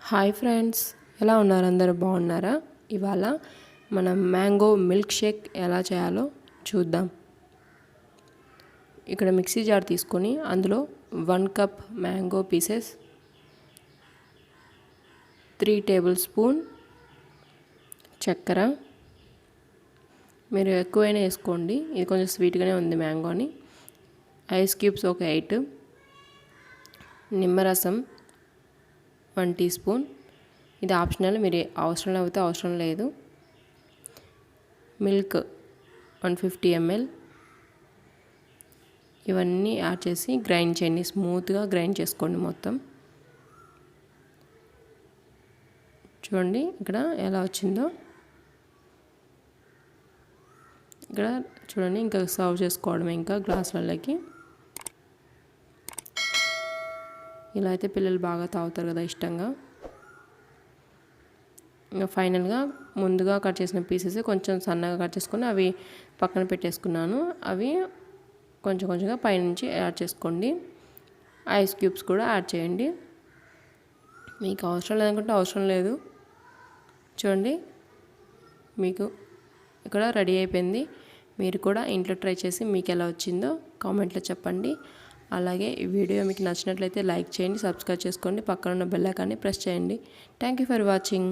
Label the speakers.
Speaker 1: Hi friends, ఎలా ఉన్నారు? అందరూ బాగున్నారా? ఇవాళ మనం మ్యాంగో మిల్క్ షేక్ ఎలా చేయాలో చూద్దాం. ఇక్కడ మిక్సీ జార్ తీసుకొని అందులో 1 cup mango pieces, 3 table spoon చక్కెర, మీరు ఎక్కువైనా వేసుకోండి, ఇది కొంచెం స్వీట్గానే ఉంది మ్యాంగోని. ఐస్ క్యూబ్స్ ఒక 8, నిమ్మరసం 1 టీ స్పూన్, ఇది ఆప్షనల్, మీరు అవసరం లేకపోతే అవసరం లేదు. మిల్క్ 150 ml, ఇవన్నీ యాడ్ చేసి గ్రైండ్ చేయండి, స్మూత్గా గ్రైండ్ చేసుకోండి మొత్తం. చూడండి ఇక్కడ ఎలా వచ్చిందో. ఇక్కడ చూడండి, ఇంకా సర్వ్ చేసుకోవడమే ఇంకా గ్లాసులలోకి. ఇలా అయితే పిల్లలు బాగా తాగుతారు కదా ఇష్టంగా. ఇంకా ఫైనల్గా ముందుగా కట్ చేసిన పీసెస్ కొంచెం సన్నగా కట్ చేసుకొని అవి పక్కన పెట్టేసుకున్నాను. అవి కొంచెం కొంచెంగా పైనుంచి యాడ్ చేసుకోండి. ఐస్ క్యూబ్స్ కూడా యాడ్ చేయండి. మీకు అవసరం లేదనుకుంటే అవసరం లేదు. చూడండి, మీకు ఇక్కడ రెడీ అయిపోయింది. మీరు కూడా ఇంట్లో ట్రై చేసి మీకు ఎలా వచ్చిందో కామెంట్లో చెప్పండి. అలాగే ఈ వీడియో మీకు నచ్చినట్లయితే లైక్ చేయండి, సబ్స్క్రైబ్ చేసుకోండి, పక్కన ఉన్న బెల్ ఐకాన్ని ప్రెస్ చేయండి. Thank you for watching.